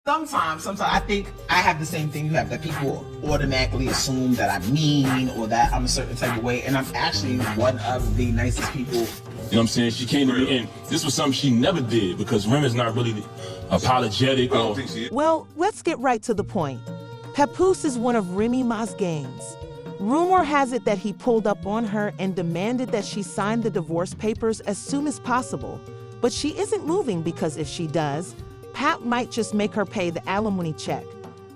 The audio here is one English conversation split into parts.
Sometimes I think I have the same thing you have, that people automatically assume that I'm mean or that I'm a certain type of way, and I'm actually one of the nicest people. You know what I'm saying? She came to me, and this was something she never did because Remy's not really apologetic or... Well, let's get right to the point. Papoose is one of Remy Ma's gangs. Rumor has it that he pulled up on her and demanded that she sign the divorce papers as soon as possible. But she isn't moving because if she does, Pat might just make her pay the alimony check.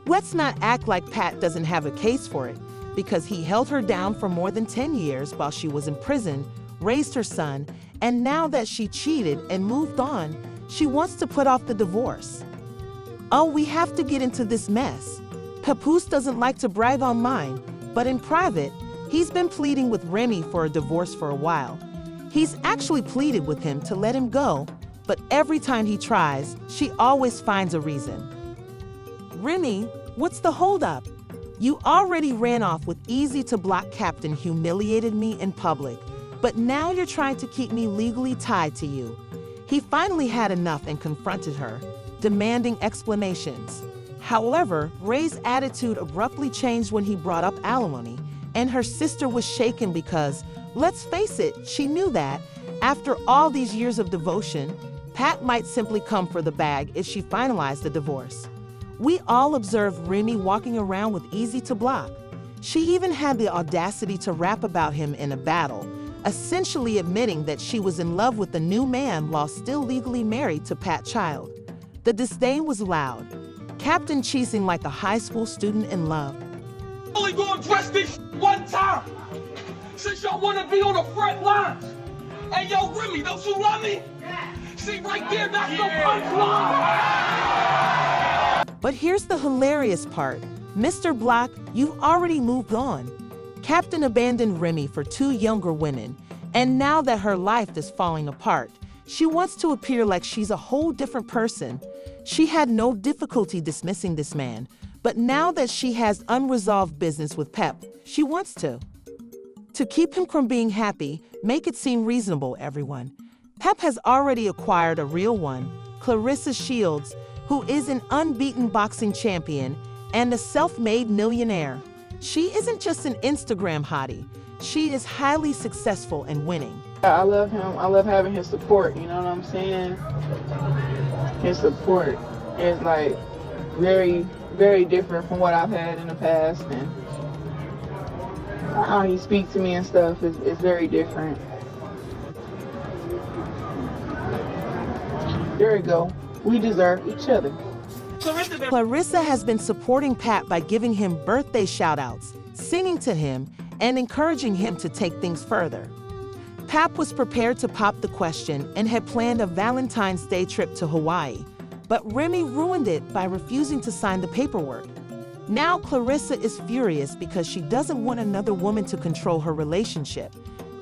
Let's not act like Pat doesn't have a case for it, because he held her down for more than 10 years while she was in prison, raised her son, and now that she cheated and moved on, she wants to put off the divorce. Oh, we have to get into this mess. Papoose doesn't like to brag online, but in private, he's been pleading with Remy for a divorce for a while. He's actually pleaded with him to let him go, but every time he tries, she always finds a reason. Remy, what's the holdup? You already ran off with easy to block Captain, humiliated me in public, but now you're trying to keep me legally tied to you. He finally had enough and confronted her, demanding explanations. However, Ray's attitude abruptly changed when he brought up alimony, and her sister was shaken because, let's face it, she knew that, after all these years of devotion, Pat might simply come for the bag if she finalized the divorce. We all observed Remy walking around with easy to block. She even had the audacity to rap about him in a battle, essentially admitting that she was in love with the new man while still legally married to Pat Child. The disdain was loud. Captain cheesing like a high school student in love. Only gonna address this one time, since y'all wanna be on the front lines. Hey, yo, Remy, don't you love me? See, right there, that's the punchline. But here's the hilarious part. Mr. Block, you've already moved on. Captain abandoned Remy for 2 younger women, and now that her life is falling apart, she wants to appear like she's a whole different person. She had no difficulty dismissing this man, but now that she has unresolved business with Pep, she wants to. To keep him from being happy, make it seem reasonable, everyone. Pep has already acquired a real one, Clarissa Shields, who is an unbeaten boxing champion and a self-made millionaire. She isn't just an Instagram hottie. She is highly successful and winning. I love him. I love having his support, you know what I'm saying? His support is like very, very different from what I've had in the past, and how he speaks to me and stuff is very different. There we go. We deserve each other. Clarissa has been supporting Pat by giving him birthday shout-outs, singing to him, and encouraging him to take things further. Pap was prepared to pop the question and had planned a Valentine's Day trip to Hawaii, but Remy ruined it by refusing to sign the paperwork. Now Clarissa is furious because she doesn't want another woman to control her relationship.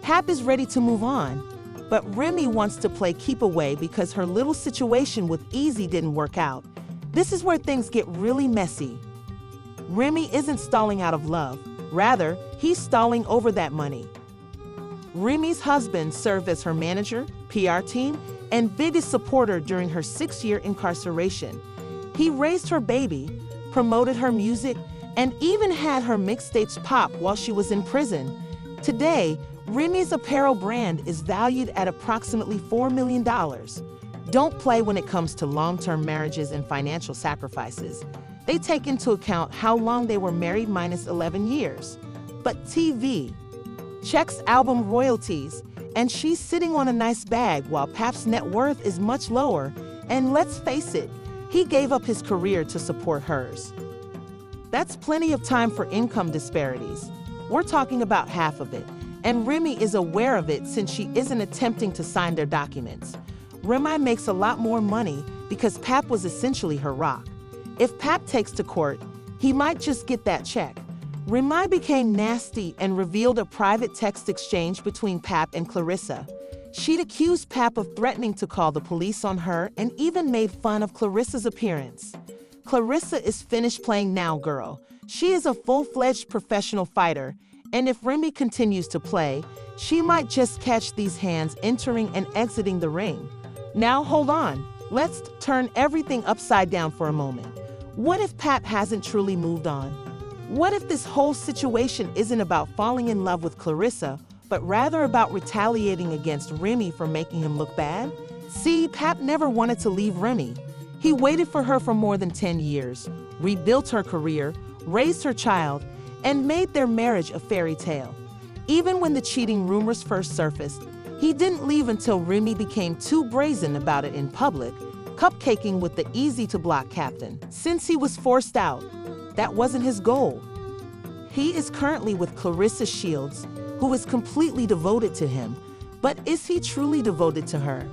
Pap is ready to move on, but Remy wants to play keep away because her little situation with Easy didn't work out. This is where things get really messy. Remy isn't stalling out of love. Rather, he's stalling over that money. Remy's husband served as her manager, PR team, and biggest supporter during her 6-year incarceration. He raised her baby, promoted her music, and even had her mixtapes pop while she was in prison. Today, Remy's apparel brand is valued at approximately $4 million. Don't play when it comes to long-term marriages and financial sacrifices. They take into account how long they were married minus 11 years. But TV checks album royalties, and she's sitting on a nice bag while Pap's net worth is much lower. And let's face it, he gave up his career to support hers. That's plenty of time for income disparities. We're talking about half of it, and Remy is aware of it since she isn't attempting to sign their documents. Remy makes a lot more money because Pap was essentially her rock. If Pap takes to court, he might just get that check. Remy became nasty and revealed a private text exchange between Pap and Clarissa. She'd accused Pap of threatening to call the police on her and even made fun of Clarissa's appearance. Clarissa is finished playing now, girl. She is a full-fledged professional fighter, and if Remy continues to play, she might just catch these hands entering and exiting the ring. Now hold on, Let's turn everything upside down for a moment. What if Pap hasn't truly moved on? What if this whole situation isn't about falling in love with Clarissa, but rather about retaliating against Remy for making him look bad? See, Pap never wanted to leave Remy. He waited for her for more than 10 years, rebuilt her career, raised her child, and made their marriage a fairy tale. Even when the cheating rumors first surfaced, he didn't leave until Remy became too brazen about it in public, cupcaking with the easy-to-block captain. Since he was forced out, that wasn't his goal. He is currently with Clarissa Shields, who is completely devoted to him. But is he truly devoted to her?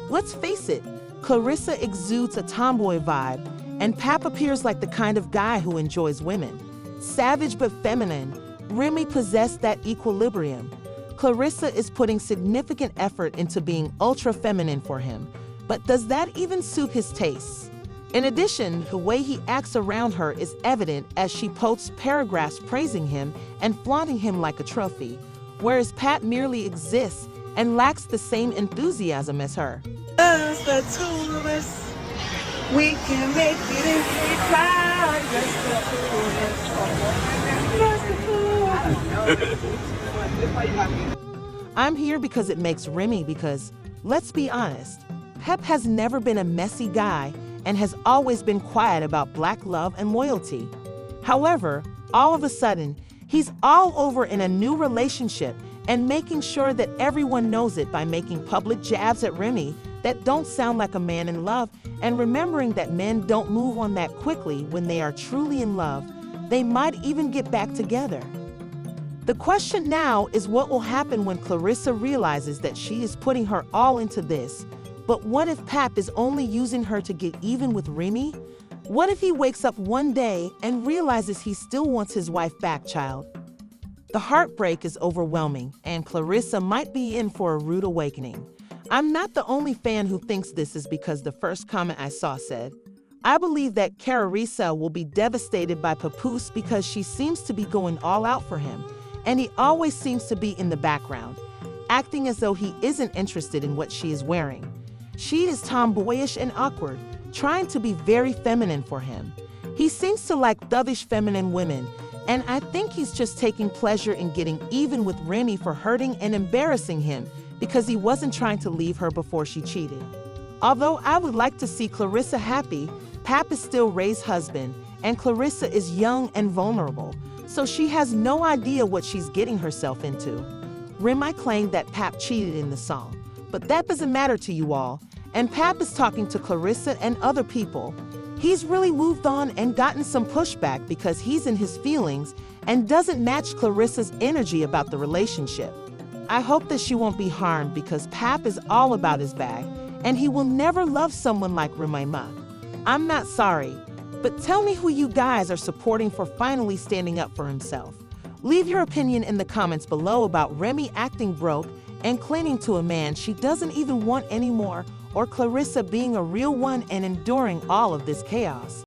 Let's face it, Clarissa exudes a tomboy vibe, and Pap appears like the kind of guy who enjoys women. Savage but feminine, Remy possessed that equilibrium. Clarissa is putting significant effort into being ultra-feminine for him, but does that even suit his tastes? In addition, the way he acts around her is evident as she posts paragraphs praising him and flaunting him like a trophy, whereas Pat merely exists and lacks the same enthusiasm as her. Just the two of us, we can make it if we try. Just the two of us. Just the two of us. I'm here because it makes Remy because, let's be honest, Pep has never been a messy guy and has always been quiet about black love and loyalty. However, all of a sudden, he's all over in a new relationship and making sure that everyone knows it by making public jabs at Remy that don't sound like a man in love, and remembering that men don't move on that quickly when they are truly in love. They might even get back together. The question now is what will happen when Clarissa realizes that she is putting her all into this. But what if Pap is only using her to get even with Remy? What if he wakes up one day and realizes he still wants his wife back, child? The heartbreak is overwhelming, and Clarissa might be in for a rude awakening. I'm not the only fan who thinks this is because the first comment I saw said, I believe that Clarissa will be devastated by Papoose because she seems to be going all out for him, and he always seems to be in the background, acting as though he isn't interested in what she is wearing. She is tomboyish and awkward, trying to be very feminine for him. He seems to like dovish feminine women, and I think he's just taking pleasure in getting even with Remy for hurting and embarrassing him because he wasn't trying to leave her before she cheated. Although I would like to see Clarissa happy, Pap is still Ray's husband, and Clarissa is young and vulnerable, so she has no idea what she's getting herself into. Remy claimed that Pap cheated in the song, but that doesn't matter to you all, and Pap is talking to Clarissa and other people. He's really moved on and gotten some pushback because he's in his feelings and doesn't match Clarissa's energy about the relationship. I hope that she won't be harmed because Pap is all about his bag, and he will never love someone like Remy. I'm not sorry, but tell me who you guys are supporting for finally standing up for himself. Leave your opinion in the comments below about Remy acting broke and clinging to a man she doesn't even want anymore, or Clarissa being a real one and enduring all of this chaos.